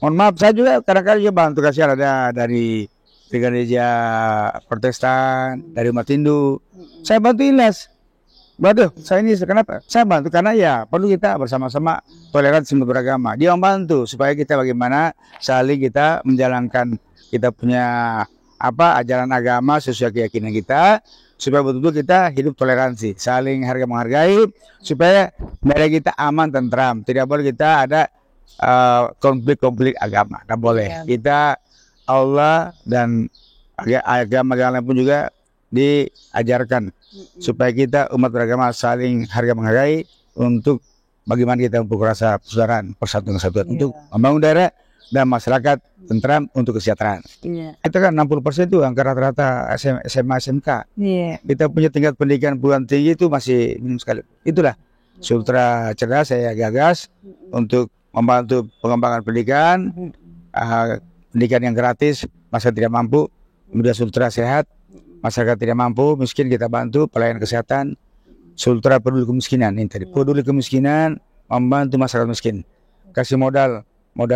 Mohon maaf, saya juga kadang-kadang juga bantu, kasihan ada dari gereja Protestan, dari umat Hindu. Saya bantu Ilas. Waduh, saya ini kenapa? Saya bantu karena ya perlu kita bersama-sama toleransi beragama. Dia membantu supaya kita bagaimana saling kita menjalankan kita punya ajaran agama sesuai keyakinan kita, supaya betul-betul kita hidup toleransi, saling harga menghargai, supaya negara kita aman tentram. Tidak boleh kita ada konflik-konflik agama. Tidak boleh. Kita Allah dan agama-agama pun juga diajarkan supaya kita umat beragama saling harga menghargai untuk bagaimana kita memupuk rasa persaudaraan, persatuan kesatuan untuk membangun daerah dan masyarakat tentram untuk kesejahteraan. Itu kan 60% itu angka rata-rata SMA SMK. Kita punya tingkat pendidikan perguruan tinggi itu masih minim sekali. Itulah Sultra Cerdas saya gagas untuk membantu pengembangan pendidikan, pendidikan yang gratis, masyarakat tidak mampu, kemudian Sultra Sehat, masyarakat tidak mampu, miskin kita bantu, pelayanan kesehatan, Sultra Peduli Kemiskinan, ini tadi, peduli kemiskinan, membantu masyarakat miskin, kasih modal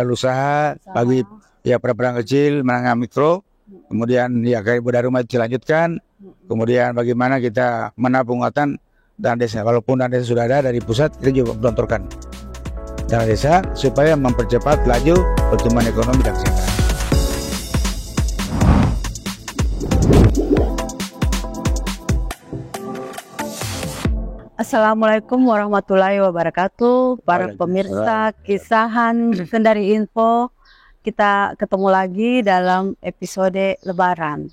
usaha bagi ya pedagang kecil, menengah mikro, kemudian ya kayak budaya rumah dilanjutkan, kemudian bagaimana kita menabung anggaran dana desa, walaupun dana desa sudah ada dari pusat, kita juga gelontorkan dana desa supaya mempercepat laju pertumbuhan ekonomi dan kesejahteraan. Assalamualaikum warahmatullahi wabarakatuh. Para pemirsa Kisahan Kendari Info, kita ketemu lagi dalam episode Lebaran.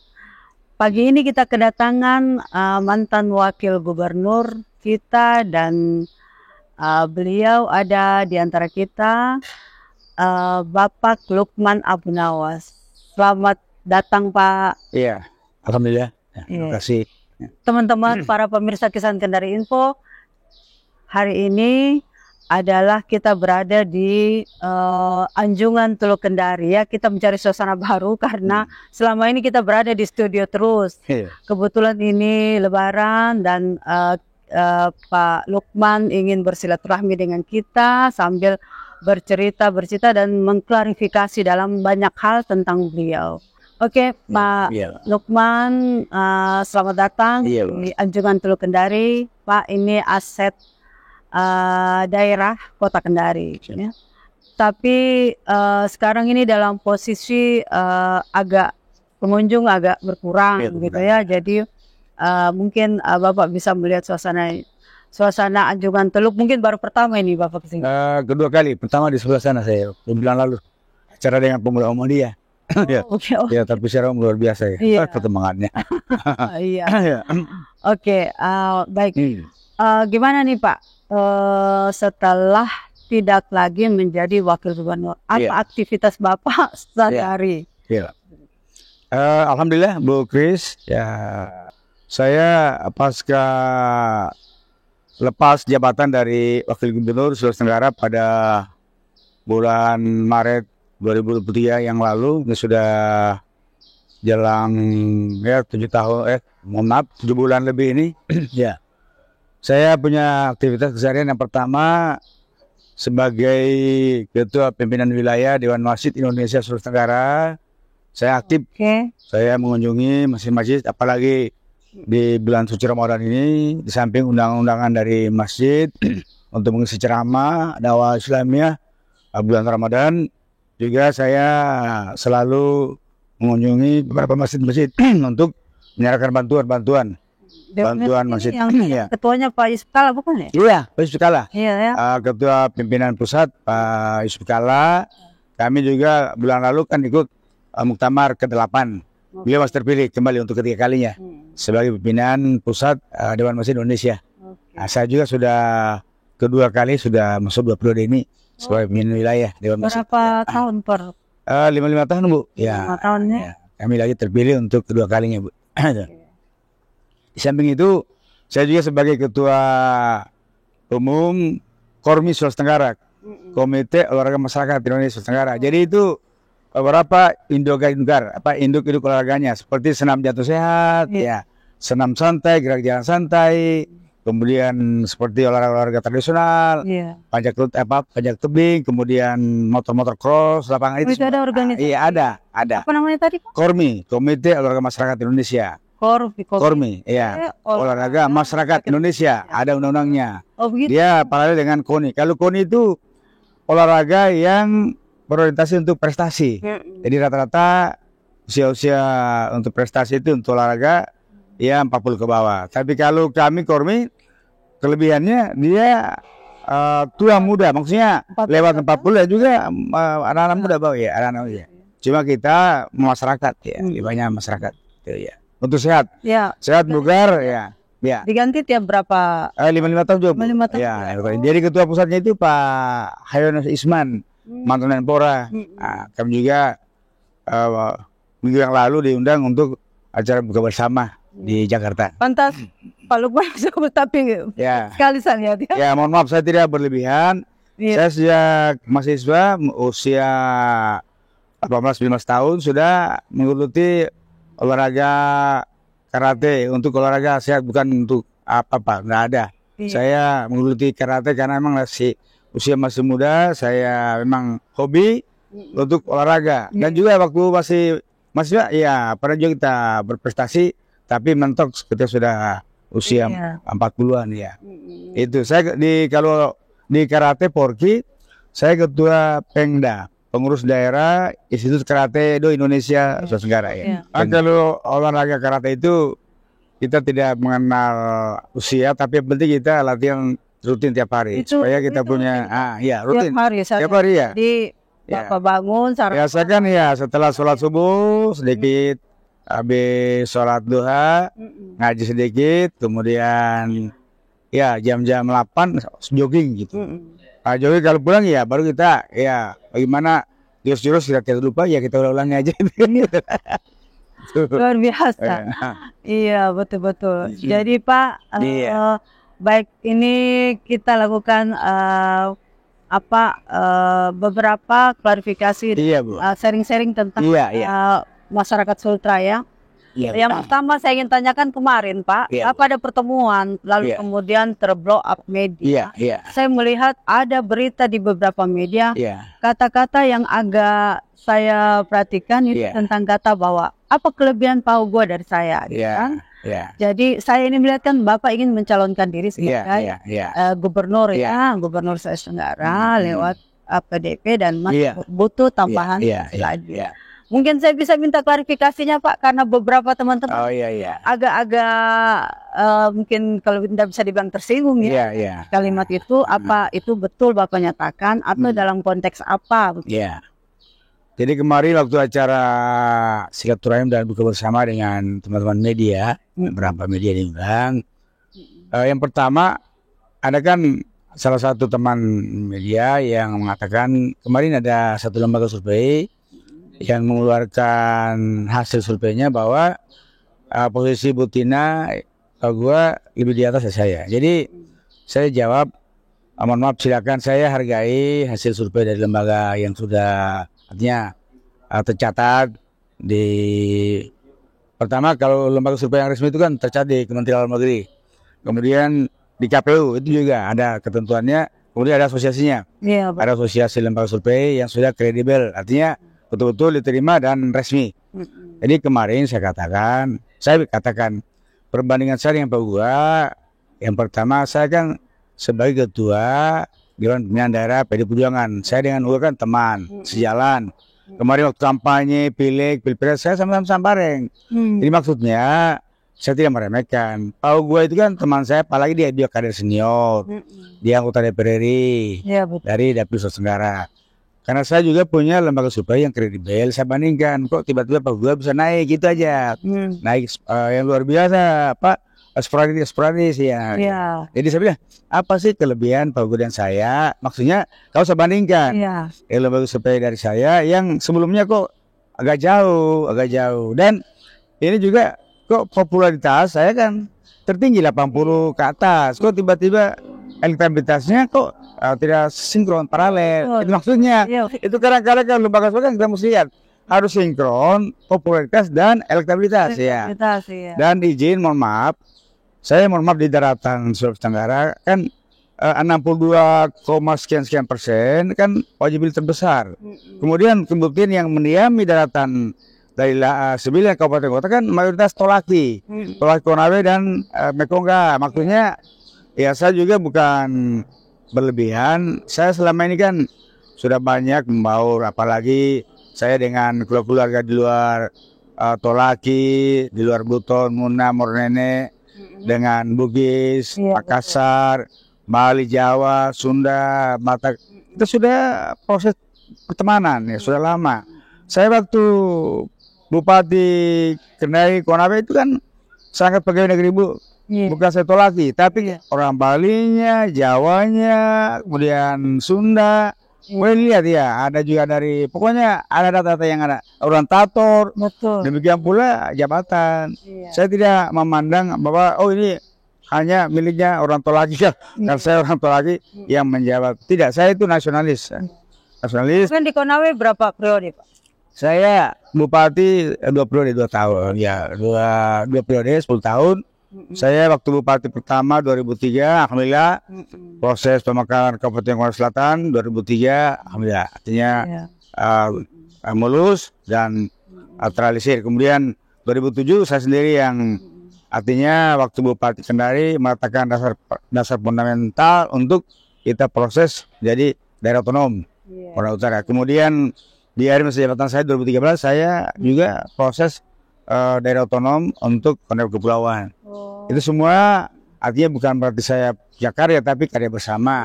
Pagi ini kita kedatangan mantan wakil gubernur kita dan beliau ada di antara kita, Bapak Lukman Abu Nawas. Selamat datang Pak. Iya, alhamdulillah. Terima kasih. Teman-teman para pemirsa Kisahan Kendari Info, hari ini adalah kita berada di Anjungan Teluk Kendari ya. Kita mencari suasana baru karena selama ini kita berada di studio terus. Kebetulan ini Lebaran dan Pak Lukman ingin bersilaturahmi dengan kita sambil bercerita dan mengklarifikasi dalam banyak hal tentang beliau. Oke, Pak Lukman, selamat datang di Anjungan Teluk Kendari. Pak, ini aset daerah Kota Kendari. Ya. Tapi sekarang ini dalam posisi pengunjung agak berkurang, gitu ya. Jadi mungkin Bapak bisa melihat suasana Anjungan Teluk. Mungkin baru pertama ini Bapak kesini. Kedua kali, pertama di sebelah sana saya bulan lalu, acara dengan pemuda Muhammadiyah. Ya, tapi secara luar biasa ya perkembangannya. Oke, baik. Gimana nih Pak, setelah tidak lagi menjadi wakil gubernur, apa aktivitas Bapak sehari-hari? Alhamdulillah Bu Kris, ya saya pasca lepas jabatan dari wakil gubernur Sulawesi Tenggara pada bulan Maret 2023 yang lalu, ini sudah jelang ya 7 bulan lebih ini. Ya, saya punya aktivitas keseharian yang pertama sebagai Ketua Pimpinan Wilayah Dewan Masjid Indonesia Sulawesi Tenggara. Saya aktif, saya mengunjungi masjid-masjid, apalagi di bulan suci Ramadan ini, di samping undang-undangan dari masjid untuk mengisi ceramah dakwah Islamiyah bulan Ramadan. Juga saya selalu mengunjungi beberapa masjid-masjid untuk menyerahkan bantuan masjid. Yang ketuanya Pak Yusuf Kala bukan ya? Iya, Pak Yusuf Kala. Iya, ya. Ketua Pimpinan Pusat Pak Yusuf Kala. Kami juga bulan lalu kan ikut muktamar ke-8. Beliau masih terpilih kembali untuk ketiga kalinya sebagai pimpinan Pusat Dewan Masjid Indonesia. Saya juga sudah kedua kali sudah masuk 2 periode ini sebagai pimpinan wilayah Dewan Masjid. Berapa tahun per? 5 tahun Bu. 5 tahunnya. Ya, kami lagi terpilih untuk kedua kalinya Bu. Di samping itu saya juga sebagai ketua umum Kormi Sulawesi Tenggara, Komite Olahraga Masyarakat Indonesia Sulawesi Tenggara. Jadi itu beberapa induk olahraganya seperti senam jantung sehat, ya, senam santai, gerak jalan santai, kemudian seperti olahraga tradisional, Iya. panjat tebing, kemudian motor cross, lapangan Oh, itu ada organisasi. Iya ada. Apa namanya tadi, Pak? Kormi, Komite Olahraga Masyarakat Indonesia. Kormi, iya. Olahraga Masyarakat Indonesia, ada undang-undangnya. Oh, begitu. Dia paralel dengan KONI. Kalau KONI itu olahraga yang berorientasi untuk prestasi. Jadi rata-rata usia-usia untuk prestasi itu untuk olahraga ya 40 ke bawah. Tapi kalau kami Kormi, kelebihannya dia tua muda, maksudnya 40 lewat 40 ya juga anak-anak muda bawah ya, anak-anak muda. Cuma kita masyarakat ya, lebih banyak masyarakat gitu ya. Untuk sehat, Ya. sehat bugar ya. Ya. Diganti tiap berapa? 55 tahun juga. 55 tahun. Ya, jadi ketua pusatnya itu Pak Hayonas Isman, mantan Menpora. Nah, kami juga minggu yang lalu diundang untuk acara buka bersama di Jakarta. Pantas Pak Lukman sebut tapi Ya. sekali saya lihat ya. Ya, mohon maaf saya tidak berlebihan. Iya. Saya sejak mahasiswa usia 18-19 tahun sudah menggeluti olahraga karate untuk olahraga sehat, bukan untuk apa-apa, nggak ada. Iya. Saya menggeluti karate karena memang usia masih muda, saya memang hobi untuk olahraga. Dan juga waktu masih ya pernah juga kita berprestasi, tapi mentok ketika sudah usia 40-an ya. Itu saya kalau di karate Porki, saya ketua Pengda, pengurus daerah Institut Karate Do Indonesia Sulawesi Tenggara ya. Kalau olahraga karate itu kita tidak mengenal usia, tapi yang penting kita latihan rutin tiap hari supaya kita punya rutin. Tiap hari ya. Jadi Bapak bangun biasakan ya setelah sholat subuh sedikit, habis sholat duha ngaji sedikit, kemudian ya jam-jam 8 jogging gitu. Jogging kalau pulang ya baru kita ya bagaimana jurus-jurus kita lupa ya kita ulangi aja. Luar biasa. Iya, betul-betul. Jadi Pak, baik ini kita lakukan beberapa klarifikasi, sharing-sharing tentang masyarakat Sultra ya. Yang pertama saya ingin tanyakan kemarin Pak, ada pertemuan lalu kemudian terblok up media. Saya melihat ada berita di beberapa media, kata-kata yang agak saya perhatikan itu tentang kata bahwa apa kelebihan Pak Hugo dari saya, kan? Jadi saya ini melihat kan Bapak ingin mencalonkan diri sebagai gubernur gubernur Sulawesi Tenggara lewat PDP dan masih butuh tambahan lagi. Mungkin saya bisa minta klarifikasinya Pak, karena beberapa teman-teman agak-agak mungkin kalau tidak bisa dibilang tersinggung kalimat itu, apa itu betul Bapak nyatakan atau dalam konteks apa? Jadi kemarin waktu acara silaturahim dan buka bersama dengan teman-teman media, beberapa media diundang. Yang pertama ada kan salah satu teman media yang mengatakan kemarin ada satu lembaga survei yang mengeluarkan hasil surveinya bahwa posisi Bu Tina gua lebih di atas saya. Jadi saya jawab, mohon maaf silakan, saya hargai hasil survei dari lembaga yang sudah artinya tercatat di pertama, kalau lembaga survei yang resmi itu kan tercatat di Kementerian Dalam Negeri, kemudian di KPU itu juga ada ketentuannya, kemudian ada asosiasinya, ada asosiasi lembaga survei yang sudah kredibel, artinya betul-betul diterima dan resmi. Jadi kemarin saya katakan perbandingan saya dengan Pak Gua, yang pertama saya kan sebagai ketua Dewan Pimpinan Daerah PD Perjuangan, saya dengan Gua kan teman sejalan. Kemarin waktu kampanye, pileg, pilpres saya sama-sama bareng. Jadi maksudnya saya tidak meremehkan. Pak Gua itu kan teman saya, apalagi dia kader senior, dia anggota DPR RI dari Dapil Sulawesi Tenggara. Karena saya juga punya lembaga survei yang kredibel, saya bandingkan kok tiba-tiba Pak Gua bisa naik gitu aja, naik yang luar biasa, Pak, sporadis ya. Jadi saya bilang apa sih kelebihan Pak Gua dan saya? Maksudnya kau saya bandingkan lembaga survei dari saya yang sebelumnya kok agak jauh, dan ini juga kok popularitas saya kan tertinggi 80 ke atas, kok tiba-tiba elektabilitasnya kok tidak sinkron paralel. Itu maksudnya. Itu kadang-kadang kan lembaga survei kan kita mesti lihat harus sinkron popularitas dan elektabilitas ya. Dan izin mohon maaf, Saya mohon maaf di daratan Sulawesi Tenggara kan 62, sekian% kan wajib militer besar. Kemudian kebuktian yang mendiami daratan dari 9 kabupaten kota kan mayoritas Tolaki, Tolaki Konawe dan Mekongga. Maksudnya ya saya juga bukan berlebihan. Saya selama ini kan sudah banyak membaur, apalagi saya dengan keluarga di luar Tolaki, di luar Buton, Muna, Mornene, dengan Bugis, Makassar, Bali, Jawa, Sunda, Batak. Itu sudah proses pertemanan ya, sudah lama. Saya waktu Bupati Kendari Konawe itu kan sangat pegawai negeri Bu. Bukan saya Tolaki, tapi orang Balinya, Jawanya, kemudian Sunda. Boleh lihat ya, ada juga dari, pokoknya ada data-data yang ada. Orang Tator, demikian pula jabatan. Saya tidak memandang bahwa, oh ini hanya miliknya orang Tolaki ya. Karena saya orang Tolaki yang menjawab. Tidak, saya itu nasionalis. Nasionalis. Kan di Konawe berapa periode Pak? Saya Bupati 2 periode 2 tahun. Ya, 2 periode 10 tahun. Saya waktu Bupati pertama 2003, alhamdulillah proses pemekaran Kabupaten Konawe Selatan 2003, alhamdulillah artinya mulus dan terrealisir. Kemudian 2007 saya sendiri yang artinya waktu Bupati Kendari meletakkan dasar fundamental untuk kita proses jadi daerah otonom Konawe Utara. Kemudian di akhir masa jabatan saya 2013 saya juga proses daerah otonom untuk Konawe Kepulauan. Itu semua artinya bukan berarti saya karya tapi karya bersama.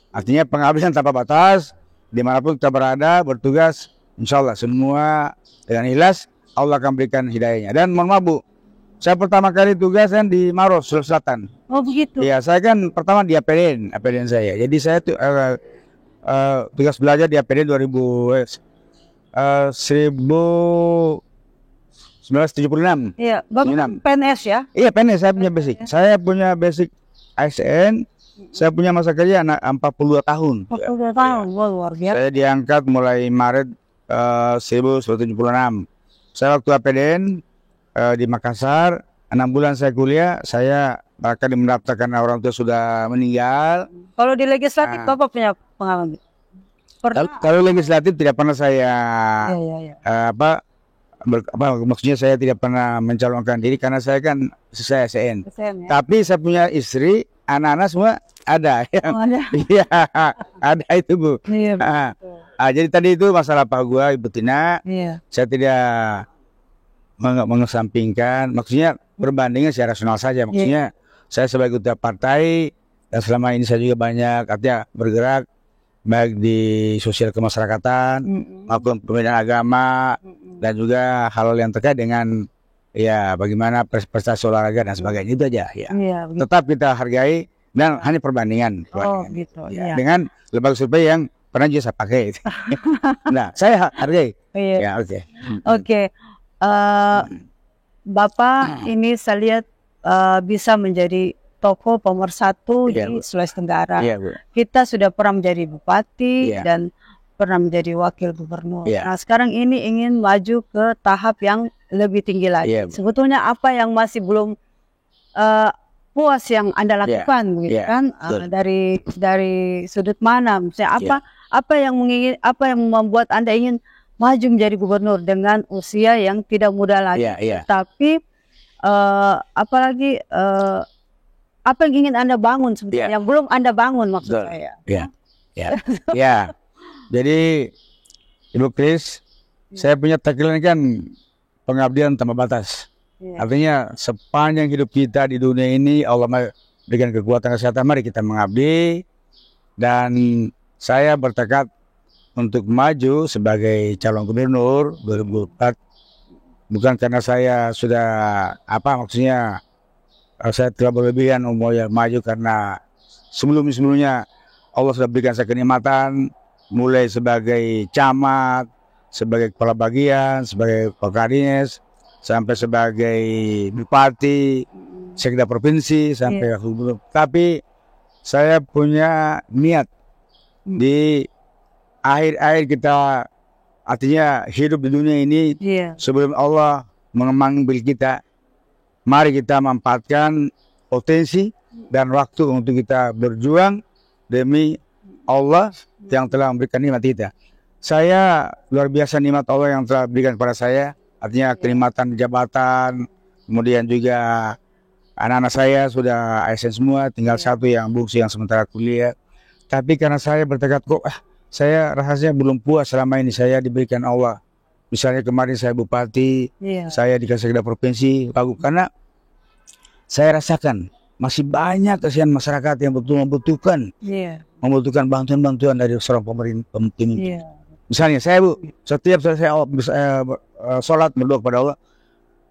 Artinya pengabdian tanpa batas, dimanapun kita berada bertugas, insya Allah semua dengan ikhlas Allah akan berikan hidayahnya. Dan mohon maaf Bu, saya pertama kali tugas kan di Maros, Sulawesi Selatan. Oh begitu? Iya, saya kan pertama di APDN saya. Jadi saya tugas belajar di APDN 1976. Iya, Bapak PNS ya? Iya, PNS saya punya basic. Saya punya basic ASN. Saya punya masa kerja 42 tahun. 42 tahun, luar biasa. Saya diangkat mulai Maret 1976. Saya waktu APDN di Makassar, 6 bulan saya kuliah, saya bahkan mendaftarkan orang tua sudah meninggal. Kalau di legislatif Bapak punya pengalaman? Kalau legislatif tidak pernah saya maksudnya saya tidak pernah mencalonkan diri karena saya kan selesai ASN. Tapi saya punya istri, anak-anak semua ada yang iya ada itu Bu. Jadi tadi itu masalah Pak gua Ibu Tina. Saya tidak mengesampingkan, maksudnya berbandingnya secara rasional saja. Maksudnya saya sebagai ketua partai dan selama ini saya juga banyak artinya bergerak baik di sosial kemasyarakatan maupun pembinaan agama dan juga hal yang terkait dengan ya bagaimana prestasi olahraga dan sebagainya itu aja ya. Tetap kita hargai dan hanya perbandingan. Gitu, dengan lembaga survei yang pernah juga saya pakai. Nah, saya hargai. Ya, oke. Bapak ini saya lihat bisa menjadi tokoh pemersatu di Sulawesi Tenggara. Kita sudah pernah menjadi bupati dan pernah menjadi wakil gubernur. Nah, sekarang ini ingin maju ke tahap yang lebih tinggi lagi. Sebetulnya apa yang masih belum puas yang Anda lakukan, gitu kan? Dari sudut mana? Misalnya apa yang membuat Anda ingin maju menjadi gubernur dengan usia yang tidak muda lagi, tapi apalagi apa yang ingin Anda bangun sebetulnya yang belum Anda bangun maksud saya. Jadi Ibu Kris, saya punya tagline kan pengabdian tanpa batas. Artinya sepanjang hidup kita di dunia ini Allah berikan kekuatan kesehatan, mari kita mengabdi. Dan saya bertekad untuk maju sebagai calon gubernur 2004 bukan karena saya sudah maksudnya saya tidak berlebihan umur maju karena sebelumnya Allah sudah berikan saya kenikmatan mulai sebagai camat, sebagai kepala bagian, sebagai kepala dinas, sampai sebagai bupati, sekda provinsi, sampai gubernur. Tapi saya punya niat di akhir kita artinya hidup di dunia ini sebelum Allah mengambil kita, mari kita manfaatkan potensi dan waktu untuk kita berjuang demi Allah yang telah memberikan nikmat kita. Saya luar biasa nikmat Allah yang telah berikan kepada saya, artinya kenikmatan jabatan, kemudian juga anak-anak saya sudah ASN semua, tinggal satu yang bungsu yang sementara kuliah. Tapi karena saya bertekad kok, saya rasanya belum puas selama ini saya diberikan Allah. Misalnya kemarin saya bupati, saya dikasih sekda provinsi, bagus karena saya rasakan masih banyak kasihan masyarakat yang betul membutuhkan bantuan-bantuan dari seorang pemimpin. Misalnya saya Bu, setiap saya sholat berdoa kepada Allah,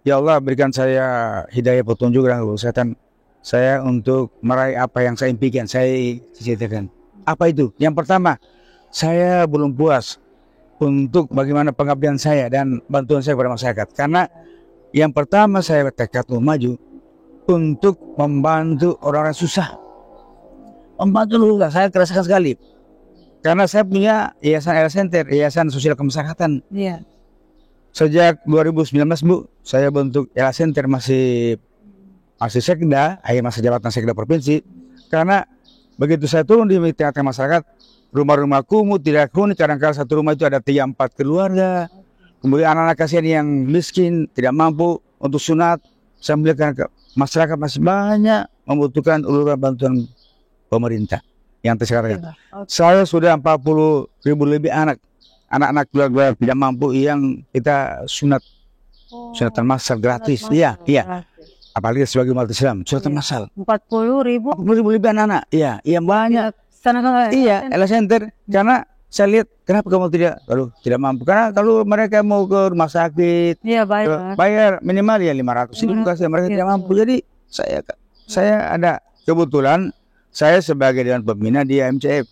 ya Allah berikan saya hidayah petunjuk dan kesehatan saya untuk meraih apa yang saya impikan, saya cita-citakan. Apa itu? Yang pertama, saya belum puas untuk bagaimana pengabdian saya dan bantuan saya kepada masyarakat. Karena yang pertama saya bertekad maju untuk membantu orang-orang susah. Membantu juga, saya kerasakan sekali. Karena saya punya yayasan Ella Center, yayasan sosial kemasyarakatan. Sejak 2019 Bu, saya bentuk Ella Center masih sekda, akhir masa jabatan sekda provinsi. Karena begitu saya turun di tengah-tengah masyarakat, rumah-rumah kumuh, tidak huni, kadang-kadang satu rumah itu ada 3-4 keluarga. Kemudian anak-anak kasihan yang miskin, tidak mampu untuk sunat. Saya melihat masyarakat masih banyak membutuhkan uluran bantuan pemerintah yang tersekarang. Saya sudah 40.000 lebih anak-anak keluarga tidak mampu yang kita sunatan massal gratis. Iya. Apalagi sebagai umat Islam, sunatan massal. 40.000 lebih anak-anak. Iya, banyak. Iya, Ella Center. Karena saya lihat kenapa kamu tidak mampu? Karena kalau mereka mau ke rumah sakit, bayar minimal ya 500 ribu kasih mereka tidak mampu. Jadi saya ada kebetulan saya sebagai dewan pembina di AMCF,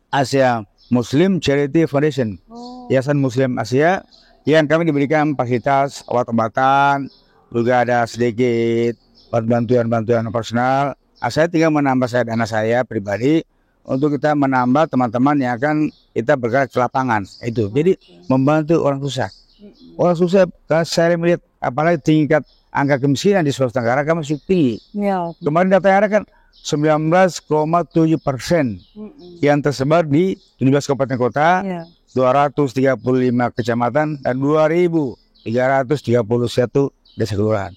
Asia Muslim Charity Foundation, Yayasan Muslim Asia, yang kami diberikan fasilitas obat-obatan, juga ada sedikit bantuan operasional. Saya tinggal menambah dana saya pribadi untuk kita menambah teman-teman yang akan kita bergerak ke lapangan. Itu jadi membantu orang susah. Orang susah, saya melihat apalagi tingkat angka kemiskinan di Sulawesi Tenggara kan masih tinggi. Kemarin data yang ada kan 19,7% yang tersebar di 17 kabupaten kota, 235 kecamatan dan 2.331 desa kelurahan.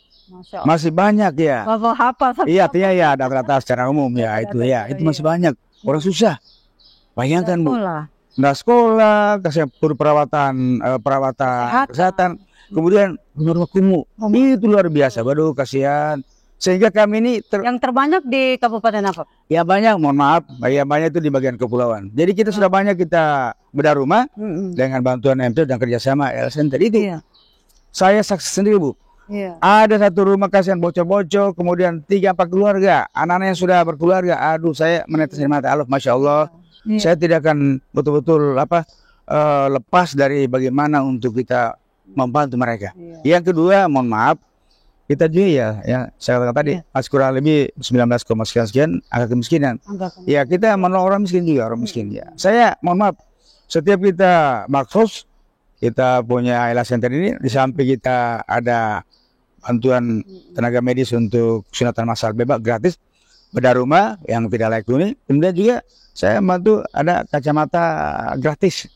Masih banyak ya. Iya, artinya ya data-data secara umum ya itu masih banyak orang susah. Bayangkan Bu, nggak sekolah, kasih perawatan kesehatan, kemudian rumah kumuh, itu luar biasa. Waduh, kasihan. Sehingga kami ini yang terbanyak di kabupaten apa? Ya banyak, mohon maaf, ya banyak itu di bagian kepulauan. Jadi kita sudah banyak kita bedah rumah dengan bantuan MT dan kerjasama Ella Center itu. Saya saksi sendiri Bu. Ada satu rumah kasihan bocor-bocor, kemudian 3-4 keluarga, anak-anak yang sudah berkeluarga. Aduh, saya menetes air mata. Masya Allah, saya tidak akan betul-betul lepas dari bagaimana untuk kita membantu mereka. Yang kedua, mohon maaf, kita juga ya saya katakan tadi, masih kurang lebih 19, sekian angka kemiskinan. Ya kita menolong orang miskin juga, orang miskin ya. Saya mohon maaf, setiap kita maksos, kita punya Ella Center ini, di samping kita ada bantuan tenaga medis untuk sunatan massal bebas gratis, bedah rumah yang tidak layak huni. Kemudian juga saya membantu ada kacamata gratis.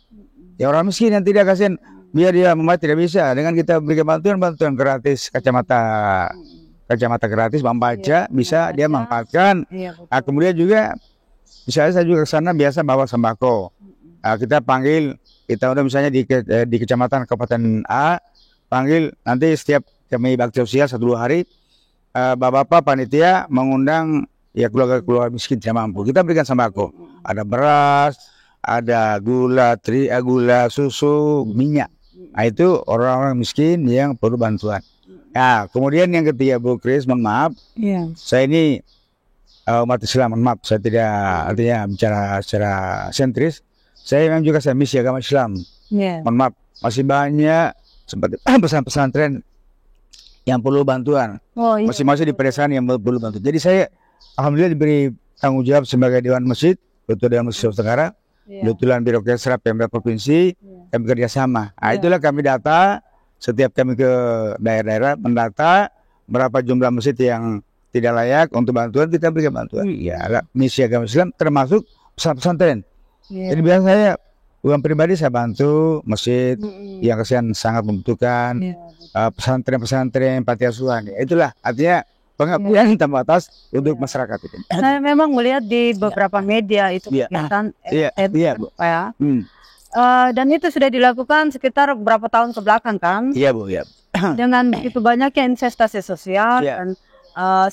Ya orang miskin yang tidak kasihan, biar dia membaca tidak bisa, dengan kita berikan bantuan gratis kacamata gratis membaca, bisa dia manfaatkan. Kemudian juga misalnya saya juga ke sana biasa bawa sembako. Kita panggil, kita udah misalnya di kecamatan Kabupaten A, panggil nanti setiap kami bakti sosial 1-2 hari, bapak-bapak panitia mengundang ya keluarga miskin tidak mampu. Kita berikan sembako, ada beras, ada gula, susu, minyak. Nah, itu orang-orang miskin yang perlu bantuan. Ya, kemudian yang ketiga Bu Kris, mohon maaf, saya ini umat Islam, mohon maaf, saya tidak artinya bicara secara sentris. Saya memang juga saya misi agama Islam. Mohon maaf, masih banyak seperti pesantren yang perlu bantuan. Masih di pedesaan yang perlu bantuan. Jadi saya alhamdulillah diberi tanggung jawab sebagai Dewan Masjid, Ketua Dewan Masjid Sulawesi Tenggara. Kebetulan birokrasi Pemda provinsi, kami kerjasama. Itulah kami data, setiap kami ke daerah-daerah mendata berapa jumlah masjid yang tidak layak untuk bantuan, kita berikan bantuan. Ya, misi agama Islam termasuk pesantren. Jadi biasa saya uang pribadi saya bantu masjid yang kesian sangat membutuhkan, pesantren-pesantren, panti asuhan. Itulah artinya pengabdian tanpa batas untuk masyarakat itu. Saya memang melihat di beberapa media itu kegiatan Bu. Dan itu sudah dilakukan sekitar berapa tahun ke belakang kan? Iya Bu, ya. Dengan begitu banyaknya investasi sosial dan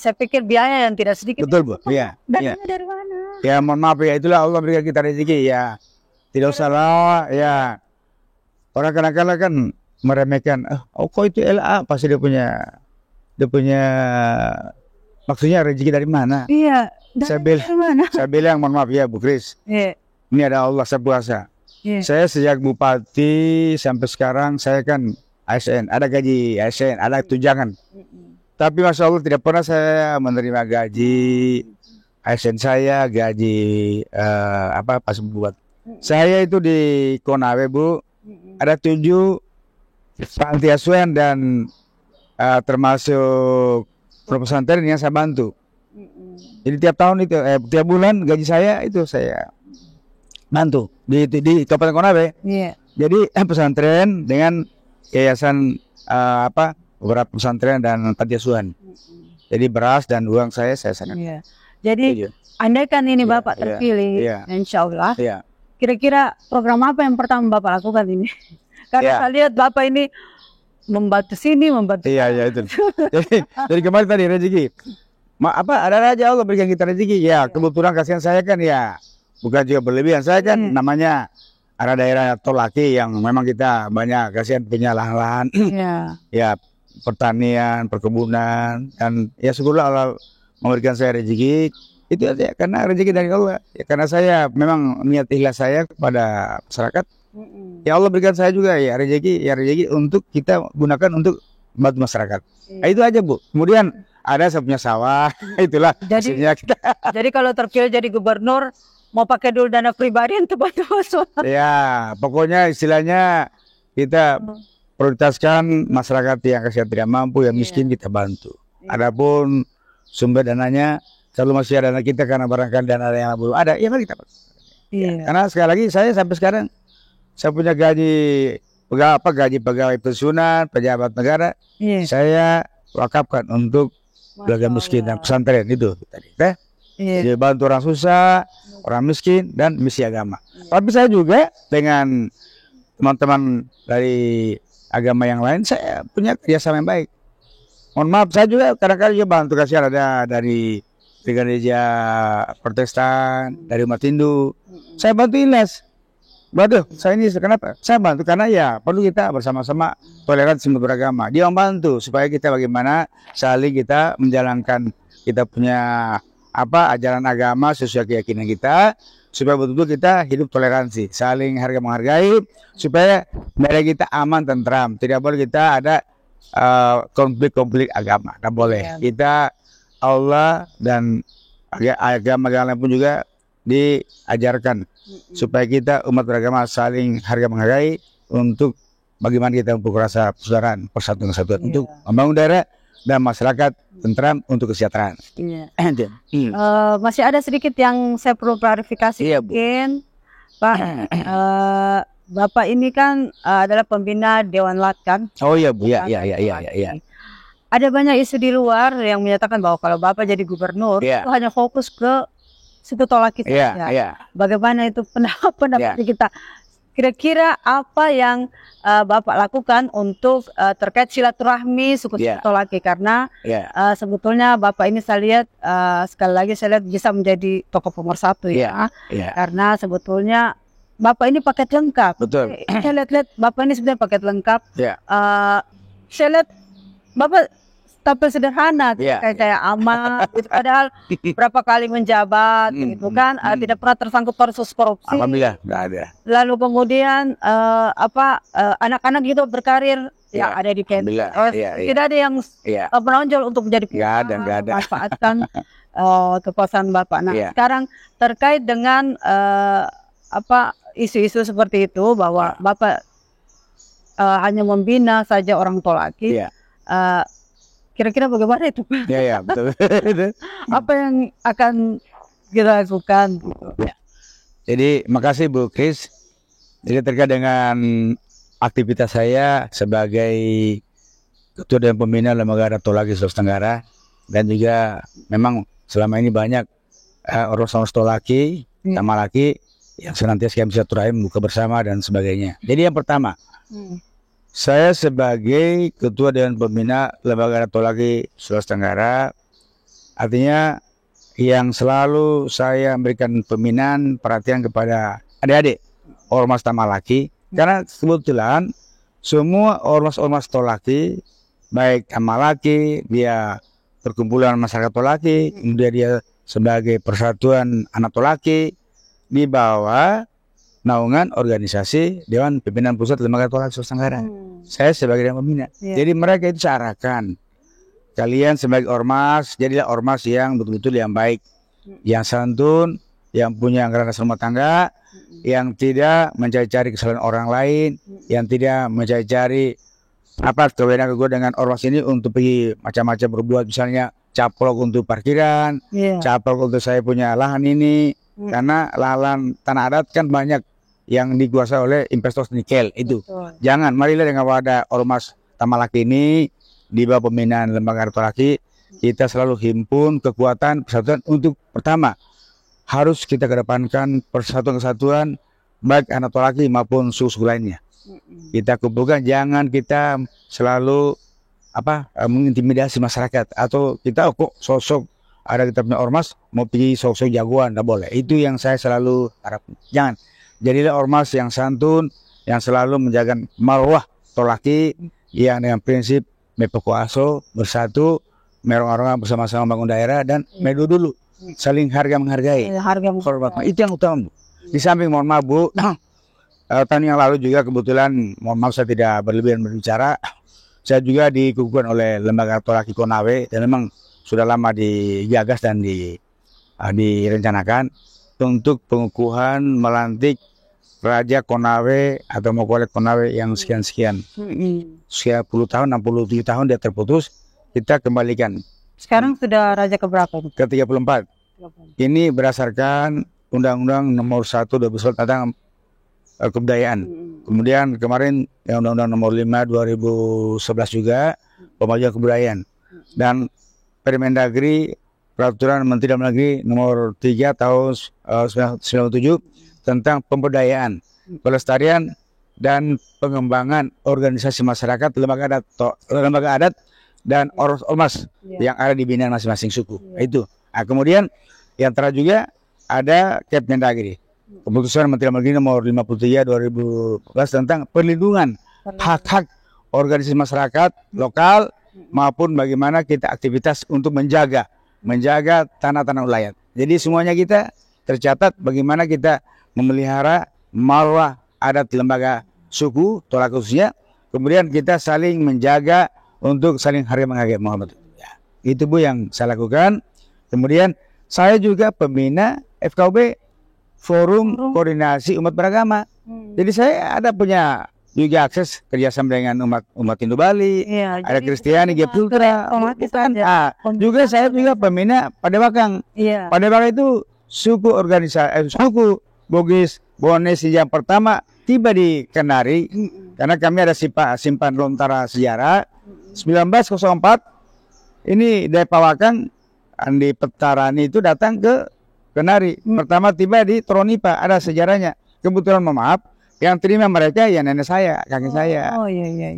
saya pikir biaya yang tidak sedikit. Betul Bu, iya. Dananya dari mana? Ya mohon maaf ya, itulah Allah berikan kita rezeki ya. Tidak usah lah ya. Orang kadang-kadang kan meremehkan, oh kok itu LA, pasti dia punya maksudnya rezeki dari mana? Iya, dari mana? Saya bilang mohon maaf ya Bu Kris. Ini ada Allah sepuasa. Saya sejak bupati sampai sekarang saya kan ASN, ada gaji ASN, ada tunjangan. Tapi Masya Allah tidak pernah saya menerima gaji ASN saya, gaji pas buat. Saya itu di Konawe Bu, ada 7 panti asuhan dan termasuk pesantren yang saya bantu. Jadi tiap tahun itu, tiap bulan gaji saya itu saya bantu di Kabupaten Konawe. Jadi pesantren dengan yayasan beberapa pesantren dan panti asuhan. Jadi beras dan uang saya sangat. Jadi andaikan ini Bapak terpilih, insya Allah, kira-kira program apa yang pertama Bapak lakukan ini? Karena saya lihat Bapak ini membantu sini, membantu. Iya itu. Jadi kemarin tadi rezeki. Ada aja Allah berikan kita rezeki. Ya kebetulan kasihan saya kan ya, bukan juga berlebihan. Saya kan namanya ada daerah Tolaki yang memang kita banyak kasihan punya lahan-lahan. Ya pertanian, perkebunan, dan ya syukurlah Allah memberikan saya rezeki. Itu aja karena rezeki dari Allah. Ya, karena saya memang niat ikhlas saya kepada masyarakat. Ya Allah berikan saya juga ya rezeki untuk kita gunakan untuk membantu masyarakat. Itu aja Bu. Kemudian ada saya punya sawah, itulah hasilnya kita. Jadi kalau terpilih jadi gubernur mau pakai dulu dana pribadi untuk bantu masyarakat. Ya pokoknya istilahnya kita prioritaskan masyarakat yang kasihan tidak mampu, yang miskin kita bantu. Adapun sumber dananya selalu masih ada dana kita karena barangkali dana yang belum ada, ya mari kita bantu. Karena sekali lagi saya sampai sekarang saya punya gaji pegawai pensiunan, pejabat negara, saya wakafkan untuk keluarga miskin dan pesantren itu tadi. Jadi bantu orang susah, orang miskin dan misi agama. Tapi saya juga dengan teman-teman dari agama yang lain saya punya kerjasama yang baik. Mohon maaf saya juga kadang-kadang juga bantu kasihan ada dari gereja Protestan, dari umat Hindu. Saya bantu ilas. Saya ini kenapa? Saya bantu karena ya perlu kita bersama-sama toleransi beragama. Dia membantu supaya kita bagaimana saling kita menjalankan kita punya ajaran agama sesuai keyakinan kita, supaya betul-betul kita hidup toleransi, saling harga menghargai, supaya negara kita aman tentram. Tidak boleh kita ada konflik agama. Tidak boleh. Kita Allah dan agama lain pun juga diajarkan supaya kita umat beragama saling harga menghargai untuk bagaimana kita memupuk rasa persaudaraan, persatuan untuk membangun daerah dan masyarakat tentram untuk kesejahteraan. Masih ada sedikit yang saya perlu klarifikasi mungkin, Pak. Bapak ini kan adalah pembina Dewan Lat kan? Oh iya Bu, iya. Ada banyak isu di luar yang menyatakan bahwa kalau Bapak jadi gubernur itu hanya fokus ke situ Tolaki saja. Bagaimana itu pendapat kita? Kira-kira apa yang Bapak lakukan untuk terkait silaturahmi suku Tolaki? Karena sebetulnya Bapak ini saya lihat sekali lagi saya lihat bisa menjadi tokoh pemersatu karena sebetulnya Bapak ini paket lengkap. Betul. Saya lihat Bapak ini sebenarnya paket lengkap. Saya lihat Bapak tampil sederhana, kayak amat, gitu. Padahal berapa kali menjabat, gitu kan, tidak pernah tersangkut kasus korupsi. Alhamdulillah, nggak ada. Lalu kemudian anak-anak gitu berkarir, ada di tidak ada yang menonjol untuk menjadi nggak ada. Manfaatkan kekuasaan Bapak. Nah, sekarang terkait dengan isu-isu seperti itu bahwa Bapak hanya membina saja orang Tolaki. Kira-kira bagaimana itu Pak? Ya, ya, betul. Apa yang akan kita lakukan? Gitu. Ya. Jadi makasih Bu Kris. Jadi terkait dengan aktivitas saya sebagai Ketua dan Pembina Lembaga Adat Tolaki Sulawesi Tenggara, dan juga memang selama ini banyak ormas-ormas Tolaki, Tamalaki yang senantiasa kami silaturahim, buka bersama dan sebagainya. Jadi yang pertama, saya sebagai Ketua Dewan Pembina Lembaga Adat Tolaki Sulawesi Tenggara, artinya yang selalu saya memberikan pembinaan perhatian kepada adik-adik ormas Tamalaki, karena kebetulan semua ormas-ormas Tolaki, baik Tamalaki, dia perkumpulan masyarakat Tolaki, kemudian dia sebagai persatuan anak Tolaki, di bawah naungan organisasi Dewan Pimpinan Pusat Lembaga Tolaki Sulawesi Tenggara. Saya sebagai Dewan Pembina. Jadi mereka itu saya arahkan, kalian sebagai ormas, jadilah ormas yang betul-betul yang baik, yang santun, yang punya anggaran dasar rumah tangga, yang tidak mencari-cari kesalahan orang lain, yang tidak mencari-cari kewenangan gue dengan ormas ini untuk pergi macam-macam berbuat, misalnya caplok untuk parkiran, caplok untuk saya punya lahan ini, karena lahan tanah adat kan banyak yang dikuasai oleh investor nikel itu. Betul. Jangan, marilah dengan wadah ormas Tamalaki ini di bawah pembinaan Lembaga Adat Tolaki, kita selalu himpun kekuatan persatuan untuk pertama harus kita kedepankan persatuan kesatuan baik anak Tolaki maupun suku lainnya. Kita kumpulkan, jangan kita selalu mengintimidasi masyarakat atau kita kok sosok ada kita punya ormas mau pergi sosok jagoan, tidak boleh. Itu yang saya selalu harap. Jangan. Jadilah ormas yang santun, yang selalu menjaga marwah Tolaki, yang dengan prinsip mepokuaso, bersatu, merong-merong bersama-sama bangun daerah, dan medu dulu saling harga menghargai. Itu yang utama, Bu. Di samping mohon maaf Bu, tahun yang lalu juga kebetulan, mohon maaf saya tidak berlebihan berbicara, saya juga dikukuhkan oleh Lembaga Tolaki Konawe, dan memang sudah lama digagas dan direncanakan untuk pengukuhan melantik Raja Konawe atau Mangkualat Konawe yang sekian-sekian. Sekian puluh tahun, 67 tahun dia terputus, kita kembalikan. Sekarang sudah Raja keberapa? Ke-34. Ini berdasarkan Undang-Undang Nomor 1 2011 tentang kebudayaan. Kemudian kemarin yang Undang-Undang Nomor 5 2011 juga pemajuan kebudayaan, dan Permendagri Peraturan Menteri Dalam Negeri Nomor 3 tahun 1997 tentang pemberdayaan, pelestarian dan pengembangan organisasi masyarakat, lembaga adat dan ormas yang ada di binaan masing-masing suku. Itu. Nah, kemudian yang terakhir juga ada Kepmendagri, Keputusan Menteri Dalam Negeri Nomor 53 2014 tentang perlindungan hak-hak organisasi masyarakat lokal maupun bagaimana kita aktivitas untuk menjaga tanah-tanah ulayat. Jadi semuanya kita tercatat bagaimana kita memelihara marwah adat lembaga suku Tolaki khususnya. Kemudian kita saling menjaga untuk saling menghargai Muhammad. Ya, itu Bu yang saya lakukan. Kemudian saya juga pembina FKUB, Forum Koordinasi Umat Beragama. Jadi saya ada punya juga akses kerjasama dengan umat Hindu Bali, ada Kristiani, Gepultra, juga saya juga pembina Pademakang. Pademakang itu suku organisasi suku Bugis Bonesi yang pertama tiba di Kendari, karena kami ada simpan lontara sejarah 1904. Ini dari Pawakang Andi Petarani itu datang ke Kendari, pertama tiba di Tronipa, ada sejarahnya. Kebetulan maaf, yang terima mereka ya nenek saya, kakek saya.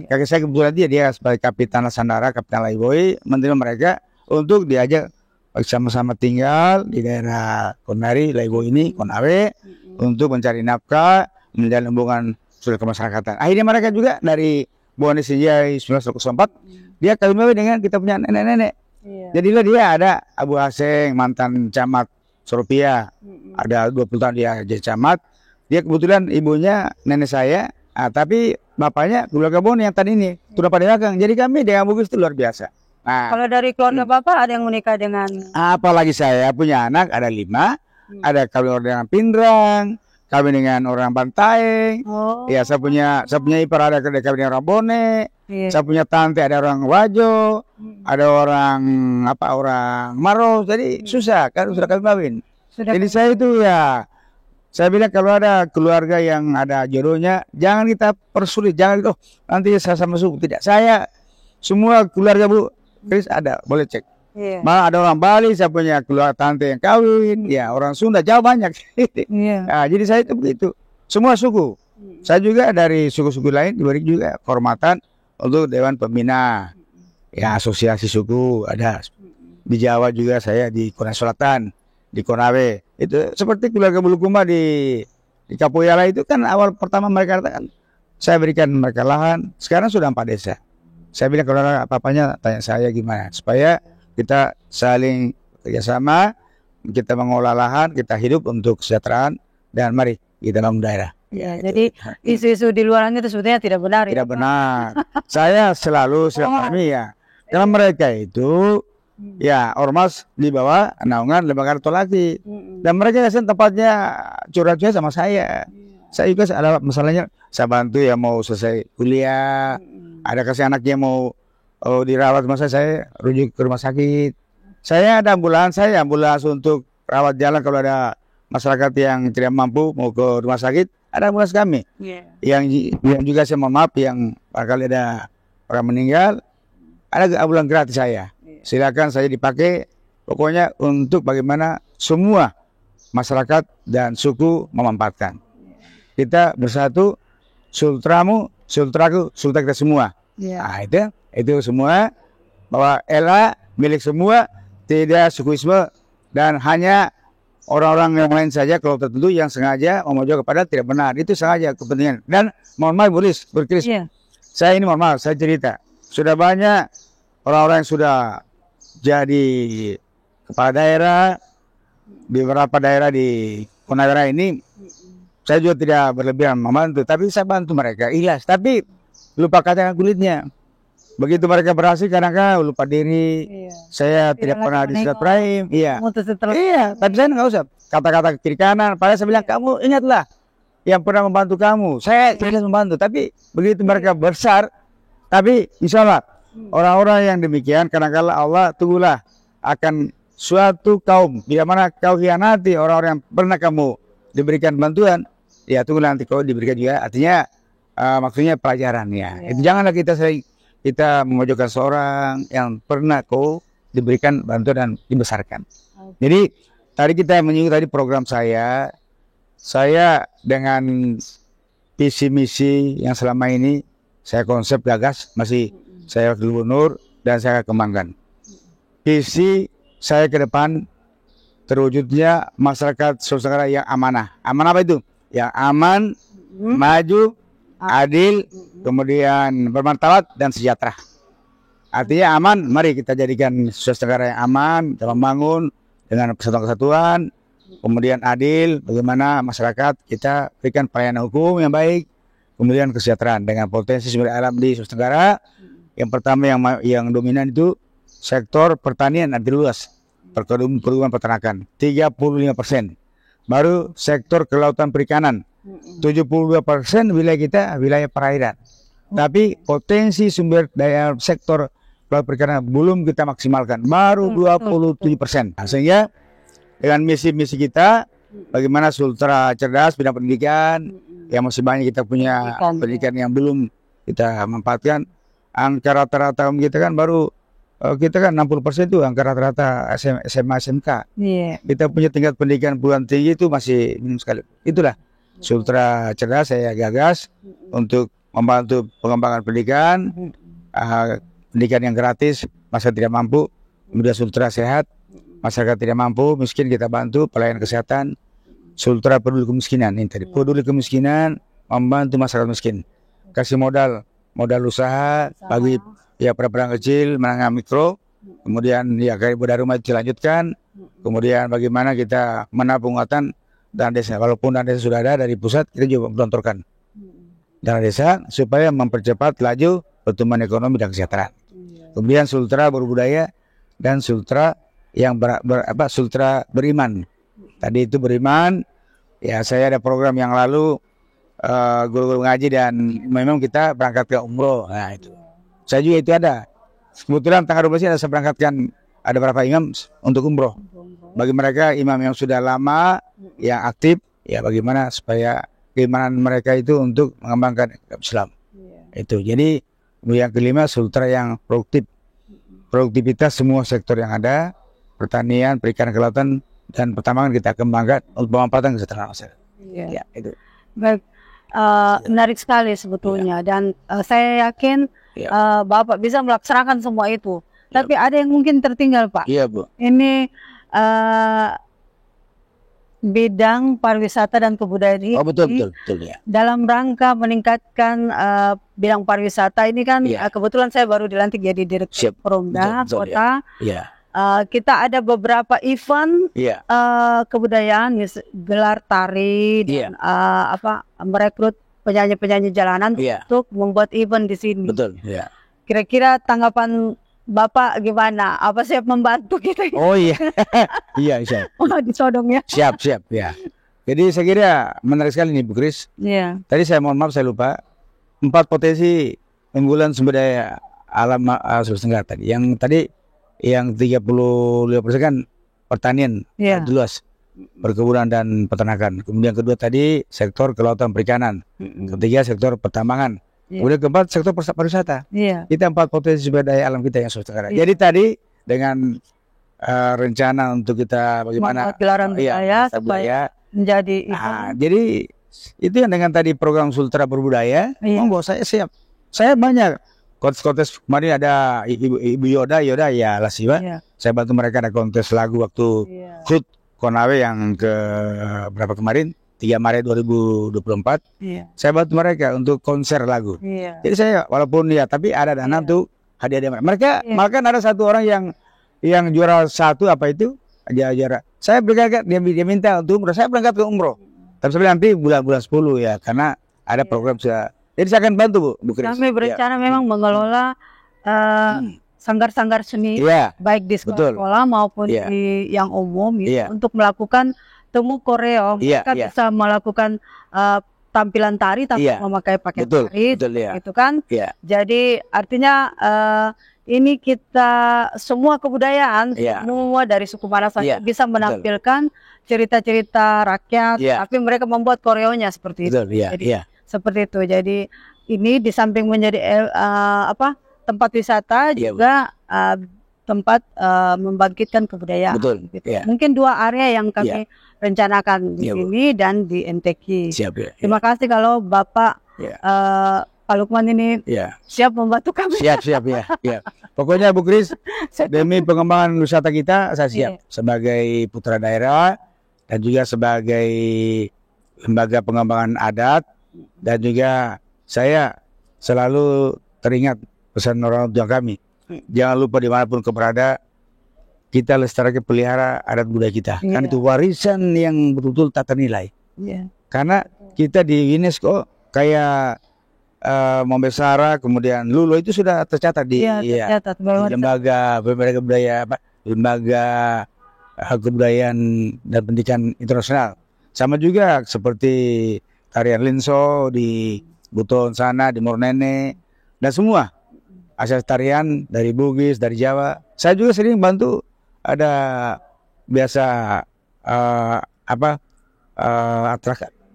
Kakek saya kebetulan dia sebagai Kapitan Sandara, Kapitan Laiboi, menerima mereka untuk diajak sama-sama tinggal di daerah Kendari, Laiboi ini, Konawe, untuk mencari nafkah, menjalin hubungan sosial kemasyarakatan. Akhirnya mereka juga dari Bonis Sijai 1904, dia kawin dengan kita punya nenek-nenek. Jadilah dia ada Abu Haseng, mantan camat Soropia, ada 20 tahun dia jadi camat. Dia kebetulan ibunya nenek saya, tapi bapaknya keluarga Boni yang tadi ini, sudah pada dagang. Jadi kami dengan Bugis itu luar biasa. Nah, kalau dari keluarga Bapak ada yang menikah dengan? Apalagi saya punya anak ada 5, ada kawin dengan Pindrang, kawin dengan orang Bantaeng. Ya saya punya ipar ada kawin dengan orang Bone. Iya. Saya punya tante ada orang Wajo, ada orang orang Maros, jadi susah kan sudah kawin. Sudah Jadi saya itu ya, saya bilang kalau ada keluarga yang ada jodohnya, jangan kita persulit, jangan itu nanti saya sama suku, tidak. Saya semua keluarga Bu Kris ada, boleh cek. Iya. Malah ada orang Bali, saya punya keluarga tante yang kawin, ya orang Sunda jauh banyak. Iya. Nah, jadi saya itu begitu, semua suku. Saya juga dari suku-suku lain diberi juga kehormatan untuk Dewan Pembina, ya asosiasi suku ada. Di Jawa juga saya di Konawe Selatan, di Konawe. Itu seperti keluarga Bulukumba di Kapoyala itu kan awal pertama mereka datang, saya berikan mereka lahan, sekarang sudah 4 desa. Saya bilang kalau ada apa-apanya tanya saya gimana, supaya kita saling kerjasama, kita mengolah lahan, kita hidup untuk kesejahteraan, dan mari kita bangun daerah. Ya, jadi isu-isu di luar itu sebetulnya tidak benar. Tidak benar. Saya selalu kami ya, karena mereka itu ya ormas di bawah naungan lembaga tolaki, dan mereka kan tempatnya curhat-curhat sama saya. Saya juga ada masalahnya, saya bantu ya mau selesai kuliah, ada kasih anaknya mau dirawat, masa saya rujuk ke rumah sakit. Saya ada ambulans untuk rawat jalan kalau ada masyarakat yang tidak mampu mau ke rumah sakit, ada ambulans kami. Yang juga saya mohon maaf yang barangkali ada orang meninggal, ada ambulans gratis saya. Silakan saya dipakai, pokoknya untuk bagaimana semua masyarakat dan suku memanfaatkan. Kita bersatu, sultramu, sultraku, sultra kita semua. Nah, itu semua bahwa Ella milik semua, tidak sukuisme, dan hanya orang-orang yang lain saja kalau tertentu yang sengaja memojok kepada tidak benar. Itu sengaja kepentingan. Dan mohon maaf Bu Kris, saya ini mohon maaf, saya cerita sudah banyak orang-orang yang sudah jadi kepala daerah di beberapa daerah di Konawera ini. Saya juga tidak berlebihan membantu, tapi saya bantu mereka ikhlas, tapi lupa katakan kulitnya. Begitu mereka berhasil kadang-kadang lupa diri. Saya tidak pernah disilaturahim. Iya, tapi saya nggak usah kata-kata kiri kanan. Padahal saya bilang, kamu ingatlah yang pernah membantu kamu. Saya tidak membantu, tapi begitu mereka besar, tapi insya Allah orang-orang yang demikian kadang-kadang Allah tunggulah akan suatu kaum bila mana kau hianati orang-orang yang pernah kamu diberikan bantuan, ya tunggu nanti kau diberikan juga. Artinya maksudnya pelajaran ya. Janganlah kita memojokkan seorang yang pernah kau diberikan bantuan dan dibesarkan. Jadi tadi kita menyinggung tadi program saya dengan visi misi yang selama ini saya konsep gagas, masih saya gubernur dan saya kembangkan. Visi saya ke depan terwujudnya masyarakat Sulawesi Tenggara yang amanah. Amanah apa itu? Yang aman, maju, adil, kemudian bermartabat dan sejahtera. Artinya aman, mari kita jadikan Sulawesi Tenggara yang aman, kita membangun dengan persatuan-kesatuan, kemudian adil, bagaimana masyarakat kita berikan pelayanan hukum yang baik, kemudian kesejahteraan dengan potensi sumber alam di Sulawesi Tenggara. Yang pertama yang dominan itu sektor pertanian arti luas, perkebunan peternakan 35%. Baru sektor kelautan perikanan 72% wilayah kita wilayah perairan. Tapi potensi sumber daya sektor kelautan perikanan belum kita maksimalkan, baru 27%. Nah, sehingga dengan misi-misi kita, bagaimana Sultra cerdas bidang pendidikan, yang masih banyak kita punya pendidikan yang belum kita manfaatkan. Angka rata-rata kita kan baru kita kan 60% itu angka rata-rata SMA SMK. Kita punya tingkat pendidikan perguruan tinggi itu masih minim sekali. Itulah Sultra cerdas saya gagas untuk membantu pengembangan pendidikan, pendidikan yang gratis, masyarakat tidak mampu, kemudian Sultra sehat, masyarakat tidak mampu, miskin kita bantu, pelayanan kesehatan, Sultra peduli kemiskinan, ini tadi peduli kemiskinan, membantu masyarakat miskin, kasih modal usaha bagi ya pedagang kecil, menengah mikro, kemudian ya kayak modal rumah dilanjutkan, kemudian bagaimana kita menabung anggaran dana desa, walaupun dana desa sudah ada dari pusat, kita juga gelontorkan dana desa supaya mempercepat laju pertumbuhan ekonomi dan kesejahteraan. Kemudian Sultra berbudaya dan Sultra yang Sultra beriman. Tadi itu beriman, ya saya ada program yang lalu guru-guru ngaji dan memang kita berangkat ke umroh. Nah itu Saya juga itu ada. Kebetulan tanggal 12 ini ada saya berangkatkan ada beberapa imam untuk umroh. Bagi mereka imam yang sudah lama, yang aktif, ya bagaimana supaya keimanan mereka itu untuk mengembangkan Islam. Itu. Jadi yang kelima sultra yang produktif. Produktivitas semua sektor yang ada, pertanian, perikanan, kelautan, dan pertambangan kita kembangkan untuk pemanfaatan kesejahteraan masyarakat. Ya, itu. Baik, menarik sekali sebetulnya dan saya yakin Bapak bisa melaksanakan semua itu. Tapi ada yang mungkin tertinggal, Pak. Iya, Bu. Ini bidang pariwisata dan kebudayaan ini. Oh, betul ya. Dalam rangka meningkatkan bidang pariwisata ini kan kebetulan saya baru dilantik jadi direktur Perumda Kota. Iya. Kita ada beberapa event kebudayaan, gelar tari dan merekrut penyanyi-penyanyi jalanan untuk membuat event di sini. Betul. Iya. Kira-kira tanggapan Bapak gimana? Apa siap membantu kita? Oh iya, iya siap. Oh, disodong ya. Siap ya. Jadi saya kira menarik sekali nih Bu Kris. Iya. Tadi saya mohon maaf saya lupa 4 potensi unggulan sumber daya alam Sulawesi Tenggara tadi. Yang tadi yang 35% kan pertanian luas, perkebunan dan peternakan. Kemudian kedua tadi sektor kelautan perikanan. Ketiga sektor pertambangan. Kemudian keempat sektor pariwisata. Kita 4 potensi sumber daya alam kita yang Sulawesi Tenggara. Jadi tadi dengan rencana untuk kita bagaimana gelaran budaya supaya menjadi jadi itu yang dengan tadi program Sultra Berbudaya. Monggo saya siap. Saya banyak kontes kemarin ada Ibu Yoda ya Lasiwa. Saya bantu mereka ada kontes lagu waktu HUT Konawe yang ke berapa kemarin 3 Maret 2024. Saya bantu mereka untuk konser lagu. Jadi saya walaupun tapi ada dana tuh hadiah mereka. Makan ada satu orang yang juara 1 apa itu juara. Saya berangkat dia minta untuk umroh. Saya berangkat ke umroh. Tapi sebenarnya nanti bulan 10 ya karena ada program sudah. Jadi saya akan bantu Bu Kris. Kami berencana memang mengelola sanggar-sanggar seni baik di sekolah maupun di yang umum untuk melakukan temu koreo. Mereka bisa melakukan tampilan tari tanpa memakai pakaian tari, gitu kan? Jadi artinya ini kita semua kebudayaan semua dari suku mana saja bisa menampilkan cerita-cerita rakyat, tapi mereka membuat koreonya seperti itu. Jadi seperti itu. Jadi ini di samping menjadi tempat wisata juga tempat membangkitkan kebudayaan. Gitu. Mungkin 2 area yang kami rencanakan di sini dan di NTQ. Terima kasih kalau Bapak Pak Lukman ini siap membantu kami. Siap ya. Pokoknya Bu Kris demi pengembangan wisata kita saya siap sebagai putra daerah dan juga sebagai lembaga pengembangan adat dan juga saya selalu teringat pesan orang tua kami. Jangan lupa dimanapun kau berada, kita lestarikan pelihara adat budaya kita. Kan itu warisan yang betul-betul tak ternilai. Karena kita di UNESCO kayak Mombesara, kemudian Lulo itu sudah tercatat di lembaga budaya, lembaga kebudayaan dan pendidikan internasional. Sama juga seperti tarian Linso di Buton sana, di Mornene, dan semua. Asal tarian dari Bugis, dari Jawa. Saya juga sering bantu ada biasa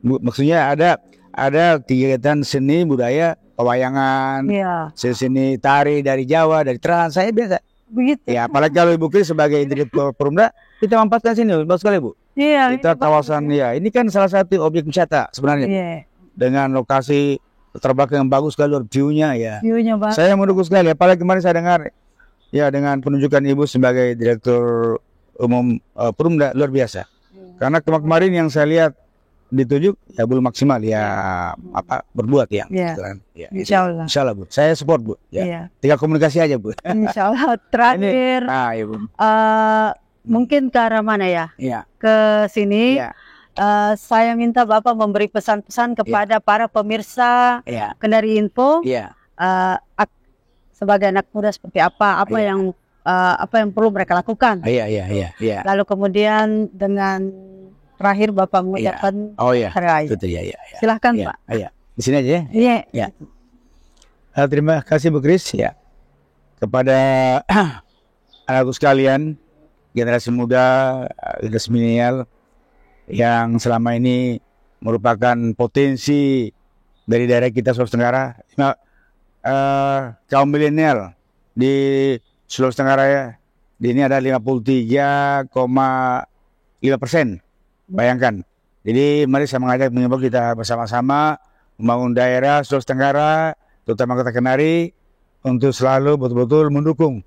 maksudnya ada kegiatan seni budaya pewayangan, seni tari dari Jawa, dari Trans. Saya biasa. Begitu. Ya, apalagi kalau Ibu Kris sebagai direktur Perumda, kita manfaatkan sini, bagus sekali Bu. Kita kawasan ini kan salah satu objek wisata sebenarnya. Dengan lokasi terbelakang yang bagus sekali, view-nya View-nya bagus. Saya mendukung sekali. Apalagi kemarin saya dengar dengan penunjukan Ibu sebagai direktur umum Perumda luar biasa. Karena kemarin yang saya lihat ditunjuk belum maksimal berbuat Insya Allah Bu. Saya support Bu. Tinggal komunikasi aja Bu. Insya Allah. Terakhir mungkin ke arah mana ke sini. Saya minta Bapak memberi pesan-pesan kepada para pemirsa Kendari Info sebagai anak muda seperti apa yang perlu mereka lakukan. Lalu kemudian dengan terakhir Bapak mengucapkan silahkan Pak. Di sini aja ya. Terima kasih Bu Kris kepada anakku sekalian, generasi muda, generasi milenial yang selama ini merupakan potensi dari daerah kita Sulawesi Tenggara. Kaum milenial di Sulawesi Tenggara ya, di ini ada 53,5%. Bayangkan. Jadi mari saya mengajak mengimbau kita bersama-sama membangun daerah Sulawesi Tenggara, terutama Kota Kendari, untuk selalu betul-betul mendukung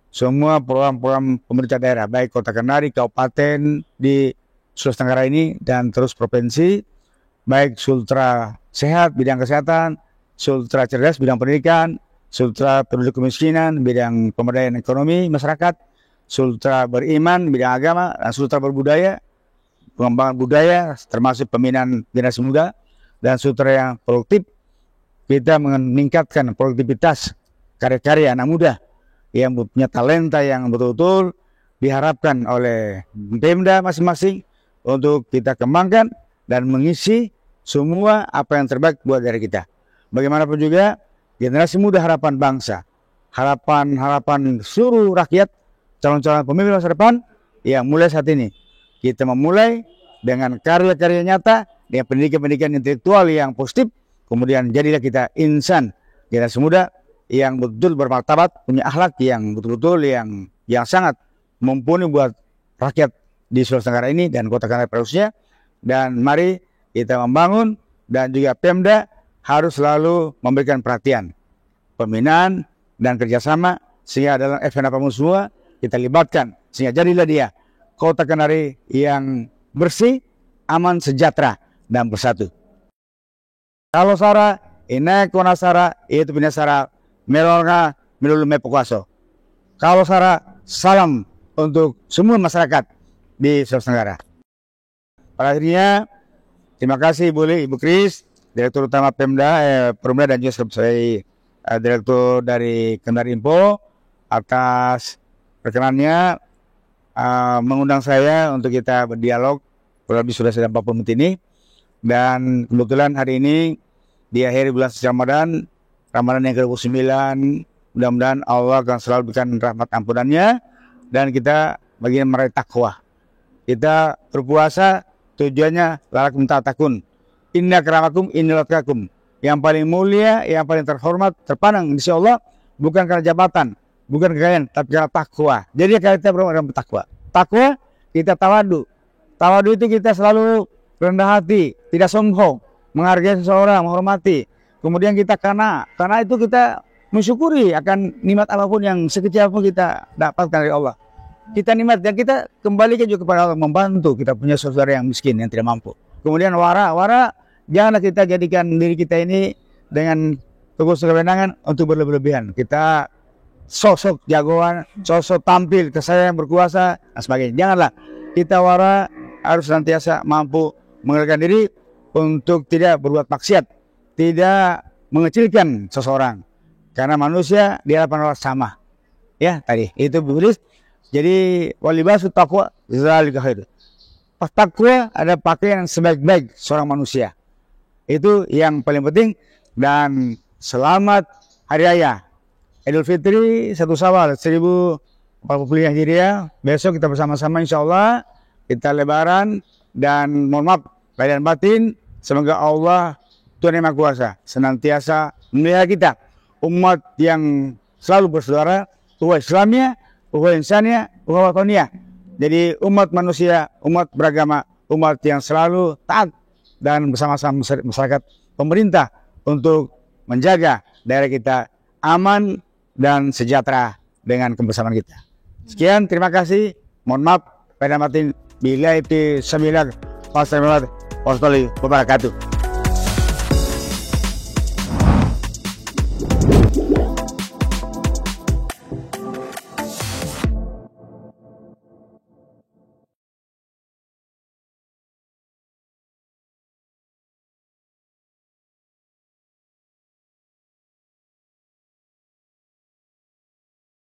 semua program-program pemerintah daerah, baik Kota Kendari, kabupaten di Sulawesi Tenggara ini, dan terus provinsi, baik Sultra Sehat, bidang kesehatan, Sultra Cerdas, bidang pendidikan, Sultra Penduduk Kemiskinan, bidang pemberdayaan ekonomi masyarakat, Sultra Beriman, bidang agama, dan Sultra Berbudaya, pengembangan budaya, termasuk pembinaan generasi muda, dan Sultra yang produktif, kita meningkatkan produktivitas karya-karya anak muda yang punya talenta yang betul-betul diharapkan oleh Pemda masing-masing untuk kita kembangkan dan mengisi semua apa yang terbaik buat dari kita. Bagaimanapun juga generasi muda harapan bangsa, harapan seluruh rakyat, calon-calon pemimpin masa depan, yang mulai saat ini kita memulai dengan karya-karya nyata, dengan pendidikan-pendidikan intelektual yang positif, kemudian jadilah kita insan generasi muda yang betul bermartabat, punya akhlak yang betul-betul yang sangat mumpuni buat rakyat di Sulawesi Tenggara ini dan Kota Kendari khususnya. Dan mari kita membangun, dan juga Pemda harus selalu memberikan perhatian, pembinaan dan kerjasama, sehingga dalam event apapun semua kita libatkan, sehingga jadilah dia Kota Kendari yang bersih, aman, sejahtera, dan bersatu. Kalau Sara, Inek Konasara, itu punya Sara, Melonga, Melulu Mepokuaso. Kalau Sara, salam untuk semua masyarakat di Sulawesi Tenggara. Pada akhirnya, terima kasih Ibu Kris, Direktur Utama Perumda, dan juga sebagai Direktur dari Kendari Info, atas perkenannya mengundang saya untuk kita berdialog kurang lebih sudah 40 menit ini. Dan kebetulan hari ini di akhir bulan suci Ramadan yang ke-29, mudah-mudahan Allah akan selalu berikan rahmat ampunannya, dan kita bagian meraih takwa. Kita berpuasa tujuannya lalakum ta'takun, inna keramakum innalatkakum, yang paling mulia, yang paling terhormat, terpandang insya Allah bukan karena jabatan, bukan kekayaan, tapi karena takwa. Jadi kita bertakwa. Takwa kita tawadu. Tawadu itu kita selalu rendah hati, tidak sombong, menghargai seseorang, menghormati. Kemudian kita karena itu kita mensyukuri akan nikmat apapun yang sekecil apapun kita dapatkan dari Allah. Kita nikmat, dan kita kembalikan juga kepada Allah, membantu kita punya saudara yang miskin, yang tidak mampu. Kemudian wara, janganlah kita jadikan diri kita ini dengan kewenangan untuk berlebihan. Kita sosok jagoan, sosok tampil, kesayang, berkuasa, dan sebagainya. Janganlah kita wara, harus senantiasa mampu mengendalikan diri untuk tidak berbuat maksiat, tidak mengecilkan seseorang, karena manusia di hadapan Allah sama. Ya, tadi itu Buddhis. Jadi walibasu taqwa zalika khair. Takwa ada pakaian yang sebaik-baik seorang manusia. Itu yang paling penting. Dan selamat Hari Raya Idul Fitri 1 Syawal 1445 Hijriah. Besok kita bersama-sama insyaallah kita lebaran, dan mohon maaf lahir dan batin, semoga Allah Tuhan Yang Maha Kuasa senantiasa memelihara kita, umat yang selalu bersaudara, umat Islamnya, umat insannya, umat wataniyah. Jadi umat manusia, umat beragama, umat yang selalu taat dan bersama-sama masyarakat pemerintah untuk menjaga daerah kita aman dan sejahtera dengan kebersamaan kita. Sekian, terima kasih. Mohon maaf, pada matin bila itu sembilan, wassalamualaikum warahmatullahi wabarakatuh.